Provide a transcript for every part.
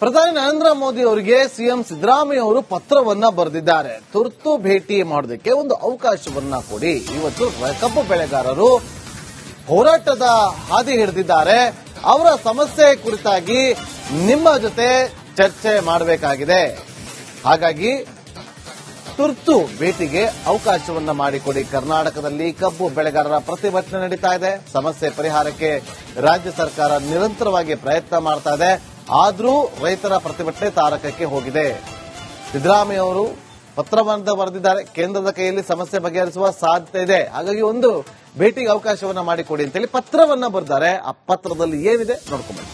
ಪ್ರಧಾನಿ ನರೇಂದ್ರ ಮೋದಿ ಅವರಿಗೆ ಸಿಎಂ ಸಿದ್ದರಾಮಯ್ಯ ಅವರು ಪತ್ರವನ್ನ ಬರೆದಿದ್ದಾರೆ. ತುರ್ತು ಭೇಟಿ ಮಾಡೋದಕ್ಕೆ ಒಂದು ಅವಕಾಶವನ್ನ ಕೊಡಿ. ಇವತ್ತು ಕಬ್ಬು ಬೆಳೆಗಾರರು ಹೋರಾಟದ ಹಾದಿ ಹಿಡಿದಿದ್ದಾರೆ. ಅವರ ಸಮಸ್ಯೆ ಕುರಿತಾಗಿ ನಿಮ್ಮ ಜೊತೆ ಚರ್ಚೆ ಮಾಡಬೇಕಾಗಿದೆ. ಹಾಗಾಗಿ ತುರ್ತು ಭೇಟಿಗೆ ಅವಕಾಶವನ್ನ ಮಾಡಿಕೊಡಿ. ಕರ್ನಾಟಕದಲ್ಲಿ ಕಬ್ಬು ಬೆಳೆಗಾರರ ಪ್ರತಿಭಟನೆ ನಡೀತಾ ಇದೆ. ಸಮಸ್ಯೆ ಪರಿಹಾರಕ್ಕೆ ರಾಜ್ಯ ಸರ್ಕಾರ ನಿರಂತರವಾಗಿ ಪ್ರಯತ್ನ ಮಾಡ್ತಾ ಇದೆ. ಆದರೂ ರೈತರ ಪ್ರತಿಭಟನೆ ತಾರಕಕ್ಕೆ ಹೋಗಿದೆ. ಸಿದ್ದರಾಮಯ್ಯ ಅವರು ಪತ್ರವನ್ನು ಬರೆದಿದ್ದಾರೆ. ಕೇಂದ್ರದ ಕೈಯಲ್ಲಿ ಸಮಸ್ಯೆ ಬಗೆಹರಿಸುವ ಸಾಧ್ಯತೆ ಇದೆ. ಹಾಗಾಗಿ ಒಂದು ಭೇಟಿಗೆ ಅವಕಾಶವನ್ನ ಮಾಡಿಕೊಡಿ ಅಂತೇಳಿ ಪತ್ರವನ್ನ ಬರೆದಿದ್ದಾರೆ. ಆ ಪತ್ರದಲ್ಲಿ ಏನಿದೆ ನೋಡ್ಕೊಂಡ್ಬನ್ನಿ.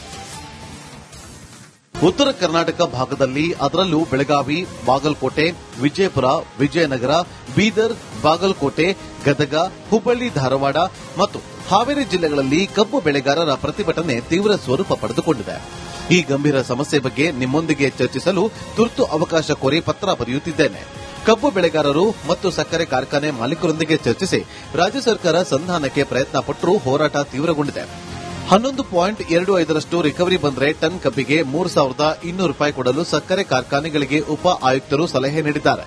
ಉತ್ತರ ಕರ್ನಾಟಕ ಭಾಗದಲ್ಲಿ ಅದರಲ್ಲೂ ಬೆಳಗಾವಿ, ಬಾಗಲಕೋಟೆ, ವಿಜಯಪುರ, ವಿಜಯನಗರ, ಬೀದರ್, ಬಾಗಲಕೋಟೆ, ಗದಗ, ಹುಬ್ಬಳ್ಳಿ, ಧಾರವಾಡ ಮತ್ತು ಹಾವೇರಿ ಜಿಲ್ಲೆಗಳಲ್ಲಿ ಕಬ್ಬು ಬೆಳೆಗಾರರ ಪ್ರತಿಭಟನೆ ತೀವ್ರ ಸ್ವರೂಪ ಪಡೆದುಕೊಂಡಿದೆ. ಈ ಗಂಭೀರ ಸಮಸ್ಯೆ ಬಗ್ಗೆ ನಿಮ್ಮೊಂದಿಗೆ ಚರ್ಚಿಸಲು ತುರ್ತು ಅವಕಾಶ ಕೋರಿ ಪತ್ರ ಬರೆಯುತ್ತಿದ್ದೇನೆ. ಕಬ್ಬು ಬೆಳೆಗಾರರು ಮತ್ತು ಸಕ್ಕರೆ ಕಾರ್ಖಾನೆ ಮಾಲೀಕರೊಂದಿಗೆ ಚರ್ಚಿಸಿ ರಾಜ್ಯ ಸರ್ಕಾರ ಸಂಧಾನಕ್ಕೆ ಪ್ರಯತ್ನ ಪಟ್ಟರೂ ಹೋರಾಟ ತೀವ್ರಗೊಂಡಿದೆ. 11.25ರಷ್ಟು ರಿಕವರಿ ಬಂದರೆ ಟನ್ ಕಬ್ಬಿಗೆ ₹3,200 ಕೊಡಲು ಸಕ್ಕರೆ ಕಾರ್ಖಾನೆಗಳಿಗೆ ಉಪ ಆಯುಕ್ತರು ಸಲಹೆ ನೀಡಿದ್ದಾರೆ.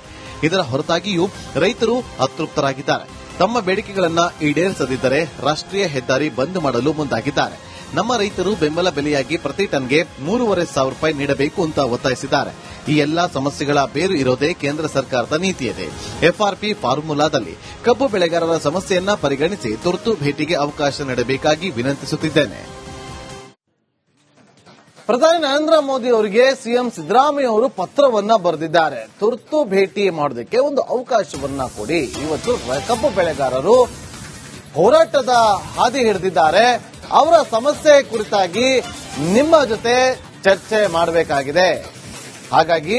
ಇದರ ಹೊರತಾಗಿಯೂ ರೈತರು ಅತೃಪ್ತರಾಗಿದ್ದಾರೆ. ತಮ್ಮ ಬೇಡಿಕೆಗಳನ್ನು ಈಡೇರಿಸದಿದ್ದರೆ ರಾಷ್ಟ್ರೀಯ ಹೆದ್ದಾರಿ ಬಂದ್ ಮಾಡಲು ಮುಂದಾಗಿದ್ದಾರೆ. ನಮ್ಮ ರೈತರು ಬೆಂಬಲ ಬೆಲೆಯಾಗಿ ಪ್ರತಿ ಟನ್ಗೆ ₹3,500 ನೀಡಬೇಕು ಅಂತ ಒತ್ತಾಯಿಸಿದ್ದಾರೆ. ಈ ಎಲ್ಲಾ ಸಮಸ್ಯೆಗಳ ಬೇರು ಇರೋದೇ ಕೇಂದ್ರ ಸರ್ಕಾರದ ನೀತಿಯಿದೆ. ಎಫ್ಆರ್ಪಿ ಫಾರ್ಮುಲಾದಲ್ಲಿ ಕಬ್ಬು ಬೆಳೆಗಾರರ ಸಮಸ್ಯೆಯನ್ನ ಪರಿಗಣಿಸಿ ತುರ್ತು ಭೇಟಿಗೆ ಅವಕಾಶ ನೀಡಬೇಕಾಗಿ ವಿನಂತಿಸುತ್ತಿದ್ದೇನೆ. ಪ್ರಧಾನಿ ನರೇಂದ್ರ ಮೋದಿ ಅವರಿಗೆ ಸಿಎಂ ಸಿದ್ದರಾಮಯ್ಯ ಅವರು ಪತ್ರವನ್ನ ಬರೆದಿದ್ದಾರೆ. ತುರ್ತು ಭೇಟಿ ಮಾಡೋದಕ್ಕೆ ಒಂದು ಅವಕಾಶವನ್ನ ಕೊಡಿ. ಇವತ್ತು ಕಬ್ಬು ಬೆಳೆಗಾರರು ಹೋರಾಟದ ಹಾದಿ ಹಿಡಿದಿದ್ದಾರೆ. ಅವರ ಸಮಸ್ಯೆ ಕುರಿತಾಗಿ ನಿಮ್ಮ ಜೊತೆ ಚರ್ಚೆ ಮಾಡಬೇಕಾಗಿದೆ. ಹಾಗಾಗಿ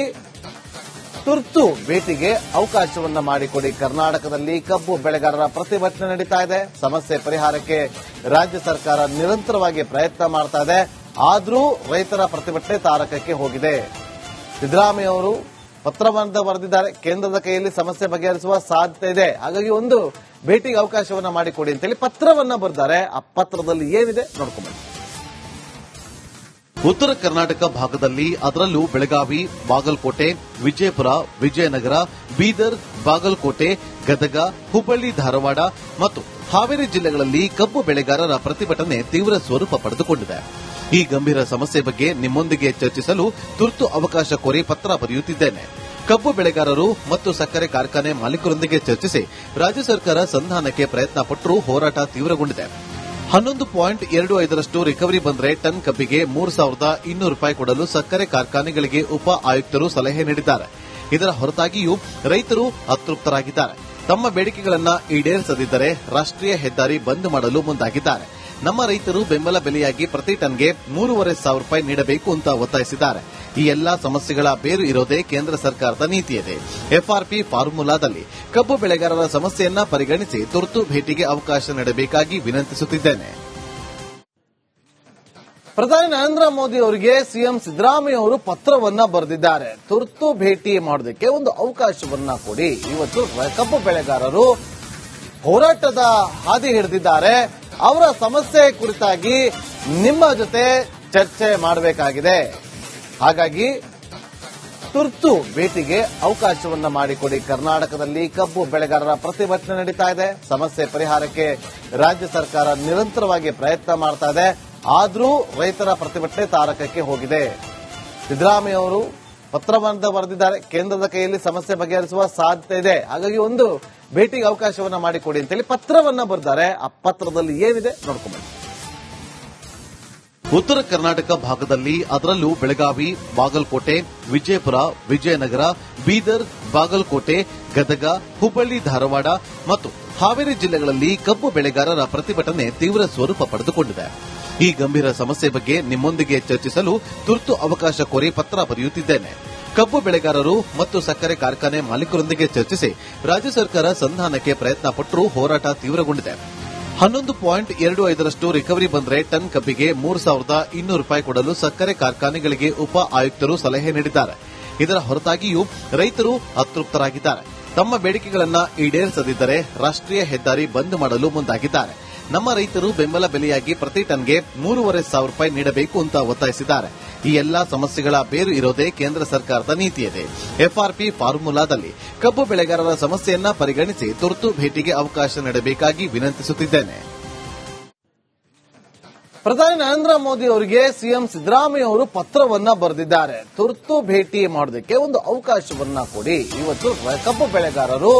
ತುರ್ತು ಭೇಟಿಗೆ ಅವಕಾಶವನ್ನ ಮಾಡಿಕೊಡಿ. ಕರ್ನಾಟಕದಲ್ಲಿ ಕಬ್ಬು ಬೆಳೆಗಾರರ ಪ್ರತಿಭಟನೆ ನಡೀತಾ ಇದೆ. ಸಮಸ್ಯೆ ಪರಿಹಾರಕ್ಕೆ ರಾಜ್ಯ ಸರ್ಕಾರ ನಿರಂತರವಾಗಿ ಪ್ರಯತ್ನ ಮಾಡ್ತಾ ಇದೆ. ಆದರೂ ರೈತರ ಪ್ರತಿಭಟನೆ ತಾರಕಕ್ಕೆ ಹೋಗಿದೆ. ಸಿದ್ದರಾಮಯ್ಯ ಅವರು ಪತ್ರವನ್ನು ಬರೆದಿದ್ದಾರೆ. ಕೇಂದ್ರದ ಕೈಯಲ್ಲಿ ಸಮಸ್ಯೆ ಬಗೆಹರಿಸುವ ಸಾಧ್ಯತೆ ಇದೆ. ಹಾಗಾಗಿ ಒಂದು ಭೇಟಿಗೆ ಅವಕಾಶವನ್ನ ಮಾಡಿಕೊಡಿ ಅಂತೇಳಿ ಪತ್ರವನ್ನ ಬರೆದಿದ್ದಾರೆ. ಆ ಪತ್ರದಲ್ಲಿ ಏನಿದೆ ನೋಡ್ಕೊಂಡ್ಬನ್ನಿ. ಉತ್ತರ ಕರ್ನಾಟಕ ಭಾಗದಲ್ಲಿ ಅದರಲ್ಲೂ ಬೆಳಗಾವಿ, ಬಾಗಲಕೋಟೆ, ವಿಜಯಪುರ, ವಿಜಯನಗರ, ಬೀದರ್, ಬಾಗಲಕೋಟೆ, ಗದಗ, ಹುಬ್ಬಳ್ಳಿ, ಧಾರವಾಡ ಮತ್ತು ಹಾವೇರಿ ಜಿಲ್ಲೆಗಳಲ್ಲಿ ಕಬ್ಬು ಬೆಳೆಗಾರರ ಪ್ರತಿಭಟನೆ ತೀವ್ರ ಸ್ವರೂಪ ಪಡೆದುಕೊಂಡಿದೆ. ಈ ಗಂಭೀರ ಸಮಸ್ಯೆ ಬಗ್ಗೆ ನಿಮ್ಮೊಂದಿಗೆ ಚರ್ಚಿಸಲು ತುರ್ತು ಅವಕಾಶ ಕೋರಿ ಪತ್ರ ಬರೆಯುತ್ತಿದ್ದೇನೆ. ಕಬ್ಬು ಬೆಳೆಗಾರರು ಮತ್ತು ಸಕ್ಕರೆ ಕಾರ್ಖಾನೆ ಮಾಲೀಕರೊಂದಿಗೆ ಚರ್ಚಿಸಿ ರಾಜ್ಯ ಸರ್ಕಾರ ಸಂಧಾನಕ್ಕೆ ಪ್ರಯತ್ನ ಪಟ್ಟರೂ ಹೋರಾಟ ತೀವ್ರಗೊಂಡಿದೆ. 11.25ರಷ್ಟು ರಿಕವರಿ ಬಂದರೆ ಟನ್ ಕಬ್ಬಿಗೆ ₹3,200 ಕೊಡಲು ಸಕ್ಕರೆ ಕಾರ್ಖಾನೆಗಳಿಗೆ ಉಪ ಆಯುಕ್ತರು ಸಲಹೆ ನೀಡಿದ್ದಾರೆ. ಇದರ ಹೊರತಾಗಿಯೂ ರೈತರು ಅತೃಪ್ತರಾಗಿದ್ದಾರೆ. ತಮ್ಮ ಬೇಡಿಕೆಗಳನ್ನು ಈಡೇರಿಸದಿದ್ದರೆ ರಾಷ್ಟ್ರೀಯ ಹೆದ್ದಾರಿ ಬಂದ್ ಮಾಡಲು ಮುಂದಾಗಿದ್ದಾರೆ. ನಮ್ಮ ರೈತರು ಬೆಂಬಲ ಬೆಲೆಯಾಗಿ ಪ್ರತಿ ಟನ್ಗೆ ₹3,500 ನೀಡಬೇಕು ಅಂತ ಒತ್ತಾಯಿಸಿದ್ದಾರೆ. ಈ ಎಲ್ಲಾ ಸಮಸ್ಯೆಗಳ ಬೇರು ಇರೋದೇ ಕೇಂದ್ರ ಸರ್ಕಾರದ ನೀತಿಯಿದೆ. ಎಫ್ಆರ್ಪಿ ಫಾರ್ಮುಲಾದಲ್ಲಿ ಕಬ್ಬು ಬೆಳೆಗಾರರ ಸಮಸ್ಯೆಯನ್ನ ಪರಿಗಣಿಸಿ ತುರ್ತು ಭೇಟಿಗೆ ಅವಕಾಶ ನೀಡಬೇಕಾಗಿ ವಿನಂತಿಸುತ್ತಿದ್ದೇನೆ. ಪ್ರಧಾನಿ ನರೇಂದ್ರ ಮೋದಿ ಅವರಿಗೆ ಸಿಎಂ ಸಿದ್ದರಾಮಯ್ಯ ಅವರು ಪತ್ರವನ್ನ ಬರೆದಿದ್ದಾರೆ. ತುರ್ತು ಭೇಟಿ ಮಾಡೋದಕ್ಕೆ ಒಂದು ಅವಕಾಶವನ್ನ ಕೊಡಿ. ಇವತ್ತು ಕಬ್ಬು ಬೆಳೆಗಾರರು ಹೋರಾಟದ ಹಾದಿ ಹಿಡಿದಿದ್ದಾರೆ. ಅವರ ಸಮಸ್ಯೆ ಕುರಿತಾಗಿ ನಿಮ್ಮ ಜೊತೆ ಚರ್ಚೆ ಮಾಡಬೇಕಾಗಿದೆ. ಹಾಗಾಗಿ ತುರ್ತು ಭೇಟಿಗೆ ಅವಕಾಶವನ್ನ ಮಾಡಿಕೊಡಿ. ಕರ್ನಾಟಕದಲ್ಲಿ ಕಬ್ಬು ಬೆಳೆಗಾರರ ಪ್ರತಿಭಟನೆ ನಡೀತಾ ಇದೆ. ಸಮಸ್ಯೆ ಪರಿಹಾರಕ್ಕೆ ರಾಜ್ಯ ಸರ್ಕಾರ ನಿರಂತರವಾಗಿ ಪ್ರಯತ್ನ ಮಾಡ್ತಾ ಇದೆ. ಆದರೂ ರೈತರ ಪ್ರತಿಭಟನೆ ತಾರಕಕ್ಕೆ ಹೋಗಿದೆ. ಸಿದ್ದರಾಮಯ್ಯ ಅವರು ಪತ್ರವನ್ನು ಬರೆದಿದ್ದಾರೆ. ಕೇಂದ್ರದ ಕೈಯಲ್ಲಿ ಸಮಸ್ಯೆ ಬಗೆಹರಿಸುವ ಸಾಧ್ಯತೆ ಇದೆ. ಹಾಗಾಗಿ ಒಂದು ಭೇಟಿಗೆ ಅವಕಾಶವನ್ನ ಮಾಡಿಕೊಡಿ ಅಂತೇಳಿ ಪತ್ರವನ್ನ ಬರೆದಿದ್ದಾರೆ. ಆ ಪತ್ರದಲ್ಲಿ ಏನಿದೆ ನೋಡ್ಕೊಂಡ್ಬನ್ನಿ. ಉತ್ತರ ಕರ್ನಾಟಕ ಭಾಗದಲ್ಲಿ ಅದರಲ್ಲೂ ಬೆಳಗಾವಿ, ಬಾಗಲಕೋಟೆ, ವಿಜಯಪುರ, ವಿಜಯನಗರ, ಬೀದರ್, ಬಾಗಲಕೋಟೆ, ಗದಗ, ಹುಬ್ಬಳ್ಳಿ, ಧಾರವಾಡ ಮತ್ತು ಹಾವೇರಿ ಜಿಲ್ಲೆಗಳಲ್ಲಿ ಕಬ್ಬು ಬೆಳೆಗಾರರ ಪ್ರತಿಭಟನೆ ತೀವ್ರ ಸ್ವರೂಪ ಪಡೆದುಕೊಂಡಿದೆ. ಈ ಗಂಭೀರ ಸಮಸ್ಯೆ ಬಗ್ಗೆ ನಿಮ್ಮೊಂದಿಗೆ ಚರ್ಚಿಸಲು ತುರ್ತು ಅವಕಾಶ ಕೋರಿ ಪತ್ರ ಬರೆಯುತ್ತಿದ್ದೇನೆ. ಕಬ್ಬು ಬೆಳೆಗಾರರು ಮತ್ತು ಸಕ್ಕರೆ ಕಾರ್ಖಾನೆ ಮಾಲೀಕರೊಂದಿಗೆ ಚರ್ಚಿಸಿ ರಾಜ್ಯ ಸರ್ಕಾರ ಸಂಧಾನಕ್ಕೆ ಪ್ರಯತ್ನ ಪಟ್ಟರೂ ಹೋರಾಟ ತೀವ್ರಗೊಂಡಿದೆ. 11.25ರಷ್ಟು ರಿಕವರಿ ಬಂದರೆ ಟನ್ ಕಬ್ಬಿಗೆ ₹3,200 ಕೊಡಲು ಸಕ್ಕರೆ ಕಾರ್ಖಾನೆಗಳಿಗೆ ಉಪ ಆಯುಕ್ತರು ಸಲಹೆ ನೀಡಿದ್ದಾರೆ. ಇದರ ಹೊರತಾಗಿಯೂ ರೈತರು ಅತೃಪ್ತರಾಗಿದ್ದಾರೆ. ತಮ್ಮ ಬೇಡಿಕೆಗಳನ್ನು ಈಡೇರಿಸದಿದ್ದರೆ ರಾಷ್ಟ್ರೀಯ ಹೆದ್ದಾರಿ ಬಂದ್ ಮಾಡಲು ಮುಂದಾಗಿದ್ದಾರೆ. ನಮ್ಮ ರೈತರು ಬೆಂಬಲ ಬೆಲೆಯಾಗಿ ಪ್ರತಿ ಟನ್ಗೆ 3,500 ರೂಪಾಯಿ ನೀಡಬೇಕು ಅಂತ ಒತ್ತಾಯಿಸಿದ್ದಾರೆ. ಈ ಎಲ್ಲಾ ಸಮಸ್ಯೆಗಳ ಬೇರು ಇರೋದೇ ಕೇಂದ್ರ ಸರ್ಕಾರದ ನೀತಿಯಿದೆ. ಎಫ್ಆರ್ಪಿ ಫಾರ್ಮುಲಾದಲ್ಲಿ ಕಬ್ಬು ಬೆಳೆಗಾರರ ಸಮಸ್ಯೆಯನ್ನ ಪರಿಗಣಿಸಿ ತುರ್ತು ಭೇಟಿಗೆ ಅವಕಾಶ ನೀಡಬೇಕಾಗಿ ವಿನಂತಿಸುತ್ತಿದ್ದೇನೆ. ಪ್ರಧಾನಿ ನರೇಂದ್ರ ಮೋದಿ ಅವರಿಗೆ ಸಿಎಂ ಸಿದ್ದರಾಮಯ್ಯ ಅವರು ಪತ್ರವನ್ನ ಬರೆದಿದ್ದಾರೆ. ತುರ್ತು ಭೇಟಿ ಮಾಡೋದಕ್ಕೆ ಒಂದು ಅವಕಾಶವನ್ನ ಕೊಡಿ. ಇವತ್ತು ಕಬ್ಬು ಬೆಳೆಗಾರರು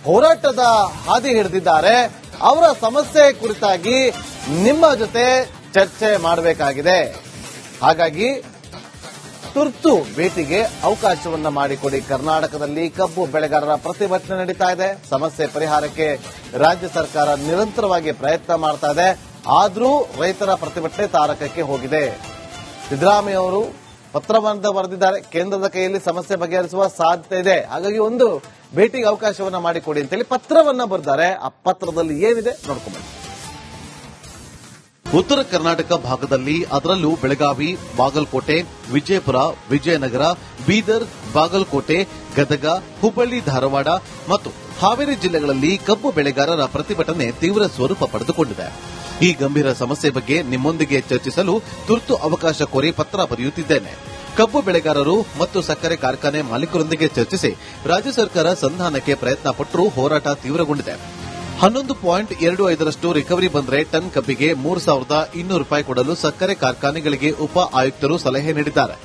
ಹೋರಾಟದ ಹಾದಿ ಹಿಡಿದಿದ್ದಾರೆ. ಅವರ ಸಮಸ್ಯೆ ಕುರಿತಾಗಿ ನಿಮ್ಮ ಜೊತೆ ಚರ್ಚೆ ಮಾಡಬೇಕಾಗಿದೆ. ಹಾಗಾಗಿ ತುರ್ತು ಭೇಟಿಗೆ ಅವಕಾಶವನ್ನ ಮಾಡಿಕೊಡಿ. ಕರ್ನಾಟಕದಲ್ಲಿ ಕಬ್ಬು ಬೆಳೆಗಾರರ ಪ್ರತಿಭಟನೆ ನಡೀತಾ ಇದೆ. ಸಮಸ್ಯೆ ಪರಿಹಾರಕ್ಕೆ ರಾಜ್ಯ ಸರ್ಕಾರ ನಿರಂತರವಾಗಿ ಪ್ರಯತ್ನ ಮಾಡ್ತಾ ಇದೆ. ಆದರೂ ರೈತರ ಪ್ರತಿಭಟನೆ ತಾರಕಕ್ಕೆ ಹೋಗಿದೆ. ಸಿದ್ದರಾಮಯ್ಯ ಅವರು ಪತ್ರವನ್ನು ಬರೆದಿದ್ದಾರೆ. ಕೇಂದ್ರದ ಕೈಯಲ್ಲಿ ಸಮಸ್ಯೆ ಬಗೆಹರಿಸುವ ಸಾಧ್ಯತೆ ಇದೆ. ಹಾಗಾಗಿ ಒಂದು ಭೇಟಿಗೆ ಅವಕಾಶವನ್ನ ಮಾಡಿಕೊಡಿ ಅಂತೇಳಿ ಪತ್ರವನ್ನ ಬರೆದಿದ್ದಾರೆ. ಆ ಪತ್ರದಲ್ಲಿ ಏನಿದೆ ನೋಡ್ಕೊಂಡ್ಬನ್ನಿ. ಉತ್ತರ ಕರ್ನಾಟಕ ಭಾಗದಲ್ಲಿ ಅದರಲ್ಲೂ ಬೆಳಗಾವಿ, ಬಾಗಲಕೋಟೆ, ವಿಜಯಪುರ, ವಿಜಯನಗರ, ಬೀದರ್, ಬಾಗಲಕೋಟೆ, ಗದಗ, ಹುಬ್ಬಳ್ಳಿ, ಧಾರವಾಡ ಮತ್ತು ಹಾವೇರಿ ಜಿಲ್ಲೆಗಳಲ್ಲಿ ಕಬ್ಬು ಬೆಳೆಗಾರರ ಪ್ರತಿಭಟನೆ ತೀವ್ರ ಸ್ವರೂಪ ಪಡೆದುಕೊಂಡಿದೆ. ಈ ಗಂಭೀರ ಸಮಸ್ಯೆ ಬಗ್ಗೆ ನಿಮ್ಮೊಂದಿಗೆ ಚರ್ಚಿಸಲು ತುರ್ತು ಅವಕಾಶ ಕೋರಿ ಪತ್ರ ಬರೆಯುತ್ತಿದ್ದೇನೆ. ಕಬ್ಬು ಬೆಳೆಗಾರರು ಮತ್ತು ಸಕ್ಕರೆ ಕಾರ್ಖಾನೆ ಮಾಲೀಕರೊಂದಿಗೆ ಚರ್ಚಿಸಿ ರಾಜ್ಯ ಸರ್ಕಾರ ಸಂಧಾನಕ್ಕೆ ಪ್ರಯತ್ನ ಪಟ್ಟರೂ ಹೋರಾಟ ತೀವ್ರಗೊಂಡಿದೆ. 11.25ರಷ್ಟು ರಿಕವರಿ ಬಂದರೆ ಟನ್ ಕಬ್ಬಿಗೆ 3,200 ರೂಪಾಯಿ ಕೊಡಲು ಸಕ್ಕರೆ ಕಾರ್ಖಾನೆಗಳಿಗೆ ಉಪ ಆಯುಕ್ತರು ಸಲಹೆ ನೀಡಿದ್ದಾರೆ.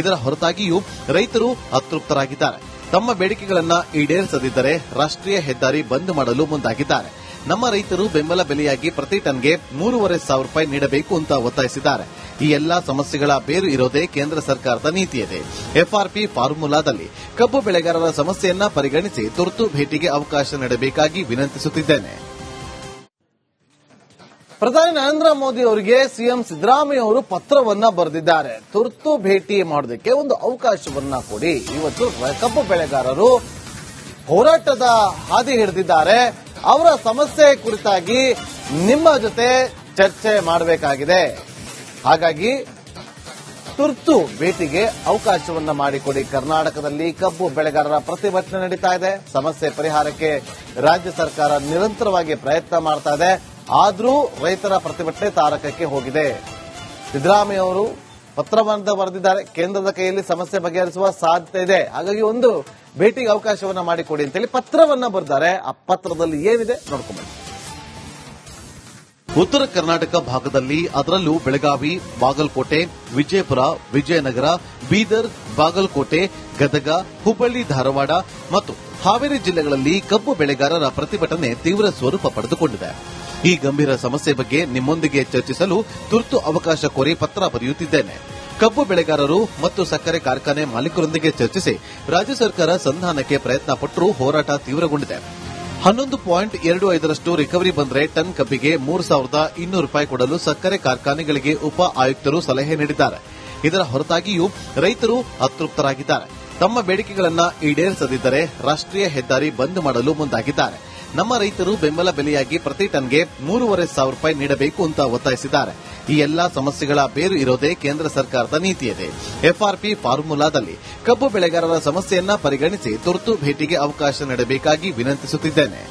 ಇದರ ಹೊರತಾಗಿಯೂ ರೈತರು ಅತೃಪ್ತರಾಗಿದ್ದಾರೆ. ತಮ್ಮ ಬೇಡಿಕೆಗಳನ್ನು ಈಡೇರಿಸದಿದ್ದರೆ ರಾಷ್ಟ್ರೀಯ ಹೆದ್ದಾರಿ ಬಂದ್ ಮಾಡಲು ಮುಂದಾಗಿದ್ದಾರೆ. ನಮ್ಮ ರೈತರು ಬೆಂಬಲ ಬೆಲೆಯಾಗಿ ಪ್ರತಿ ಟನ್ಗೆ 3,500 ರೂಪಾಯಿ ನೀಡಬೇಕು ಅಂತ ಒತ್ತಾಯಿಸಿದ್ದಾರೆ. ಈ ಎಲ್ಲಾ ಸಮಸ್ಯೆಗಳ ಬೇರು ಇರೋದೇ ಕೇಂದ್ರ ಸರ್ಕಾರದ ನೀತಿಯಿದೆ. ಎಫ್ಆರ್ಪಿ ಫಾರ್ಮುಲಾದಲ್ಲಿ ಕಬ್ಬು ಬೆಳೆಗಾರರ ಸಮಸ್ಯೆಯನ್ನ ಪರಿಗಣಿಸಿ ತುರ್ತು ಭೇಟಿಗೆ ಅವಕಾಶ ನೀಡಬೇಕಾಗಿ ವಿನಂತಿಸುತ್ತಿದ್ದೇನೆ. ಪ್ರಧಾನಿ ನರೇಂದ್ರ ಮೋದಿ ಅವರಿಗೆ ಸಿಎಂ ಸಿದ್ದರಾಮಯ್ಯ ಅವರು ಪತ್ರವನ್ನ ಬರೆದಿದ್ದಾರೆ. ತುರ್ತು ಭೇಟಿ ಮಾಡೋದಕ್ಕೆ ಒಂದು ಅವಕಾಶವನ್ನ ಕೊಡಿ. ಇವತ್ತು ಕಬ್ಬು ಬೆಳೆಗಾರರು ಹೋರಾಟದ ಹಾದಿ ಹಿಡಿದಿದ್ದಾರೆ. ಅವರ ಸಮಸ್ಯೆ ಕುರಿತಾಗಿ ನಿಮ್ಮ ಜೊತೆ ಚರ್ಚೆ ಮಾಡಬೇಕಾಗಿದೆ. ಹಾಗಾಗಿ ತುರ್ತು ಭೇಟಿಗೆ ಅವಕಾಶವನ್ನ ಮಾಡಿಕೊಡಿ. ಕರ್ನಾಟಕದಲ್ಲಿ ಕಬ್ಬು ಬೆಳೆಗಾರರ ಪ್ರತಿಭಟನೆ ನಡೀತಾ ಇದೆ. ಸಮಸ್ಯೆ ಪರಿಹಾರಕ್ಕೆ ರಾಜ್ಯ ಸರ್ಕಾರ ನಿರಂತರವಾಗಿ ಪ್ರಯತ್ನ ಮಾಡ್ತಾ ಇದೆ. ಆದರೂ ರೈತರ ಪ್ರತಿಭಟನೆ ತಾರಕಕ್ಕೆ ಹೋಗಿದೆ. ಸಿದ್ದರಾಮಯ್ಯ ಅವರು ಪತ್ರವನ್ನು ಬರೆದಿದ್ದಾರೆ. ಕೇಂದ್ರದ ಕೈಯಲ್ಲಿ ಸಮಸ್ಯೆ ಬಗೆಹರಿಸುವ ಸಾಧ್ಯತೆ ಇದೆ. ಹಾಗಾಗಿ ಒಂದು ಭೇಟಿಗೆ ಅವಕಾಶವನ್ನ ಮಾಡಿಕೊಡಿ ಅಂತೇಳಿ ಪತ್ರವನ್ನ ಬರೆದಿದ್ದಾರೆ. ಆ ಪತ್ರದಲ್ಲಿ ಏನಿದೆ ನೋಡ್ಕೊಂಡ್ಬನ್ನಿ. ಉತ್ತರ ಕರ್ನಾಟಕ ಭಾಗದಲ್ಲಿ ಅದರಲ್ಲೂ ಬೆಳಗಾವಿ, ಬಾಗಲಕೋಟೆ, ವಿಜಯಪುರ, ವಿಜಯನಗರ, ಬೀದರ್, ಬಾಗಲಕೋಟೆ, ಗದಗ, ಹುಬ್ಬಳ್ಳಿ, ಧಾರವಾಡ ಮತ್ತು ಹಾವೇರಿ ಜಿಲ್ಲೆಗಳಲ್ಲಿ ಕಬ್ಬು ಬೆಳೆಗಾರರ ಪ್ರತಿಭಟನೆ ತೀವ್ರ ಸ್ವರೂಪ ಪಡೆದುಕೊಂಡಿದೆ. ಈ ಗಂಭೀರ ಸಮಸ್ಯೆ ಬಗ್ಗೆ ನಿಮ್ಮೊಂದಿಗೆ ಚರ್ಚಿಸಲು ತುರ್ತು ಅವಕಾಶ ಕೋರಿ ಪತ್ರ ಬರೆಯುತ್ತಿದ್ದೇನೆ. ಕಬ್ಬು ಬೆಳೆಗಾರರು ಮತ್ತು ಸಕ್ಕರೆ ಕಾರ್ಖಾನೆ ಮಾಲೀಕರೊಂದಿಗೆ ಚರ್ಚಿಸಿ ರಾಜ್ಯ ಸರ್ಕಾರ ಸಂಧಾನಕ್ಕೆ ಪ್ರಯತ್ನ ಪಟ್ಟರೂ ಹೋರಾಟ ತೀವ್ರಗೊಂಡಿದೆ. 11.25ರಷ್ಟು ರಿಕವರಿ ಬಂದರೆ ಟನ್ ಕಬ್ಬಿಗೆ 3,200 ರೂಪಾಯಿ ಕೊಡಲು ಸಕ್ಕರೆ ಕಾರ್ಖಾನೆಗಳಿಗೆ ಉಪ ಆಯುಕ್ತರು ಸಲಹೆ ನೀಡಿದ್ದಾರೆ. ಇದರ ಹೊರತಾಗಿಯೂ ರೈತರು ಅತೃಪ್ತರಾಗಿದ್ದಾರೆ. ತಮ್ಮ ಬೇಡಿಕೆಗಳನ್ನು ಈಡೇರಿಸದಿದ್ದರೆ ರಾಷ್ಟ್ರೀಯ ಹೆದ್ದಾರಿ ಬಂದ್ ಮಾಡಲು ಮುಂದಾಗಿದ್ದಾರೆ. ನಮ್ಮ ರೈತರು ಬೆಂಬಲ ಬೆಲೆಯಾಗಿ ಪ್ರತಿ ಟನ್ಗೆ 3,500 ರೂಪಾಯಿ ನೀಡಬೇಕು ಅಂತ ಒತ್ತಾಯಿಸಿದ್ದಾರೆ. ಈ ಎಲ್ಲಾ ಸಮಸ್ಯೆಗಳ ಬೇರು ಇರೋದೇ ಕೇಂದ್ರ ಸರ್ಕಾರದ ನೀತಿಯಿದೆ. ಎಫ್ಆರ್ಪಿ ಫಾರ್ಮುಲಾದಲ್ಲಿ ಕಬ್ಬು ಬೆಳೆಗಾರರ ಸಮಸ್ಯೆಯನ್ನ ಪರಿಗಣಿಸಿ ತುರ್ತು ಭೇಟಿಗೆ ಅವಕಾಶ ನೀಡಬೇಕಾಗಿ ವಿನಂತಿಸುತ್ತಿದ್ದೇನೆ.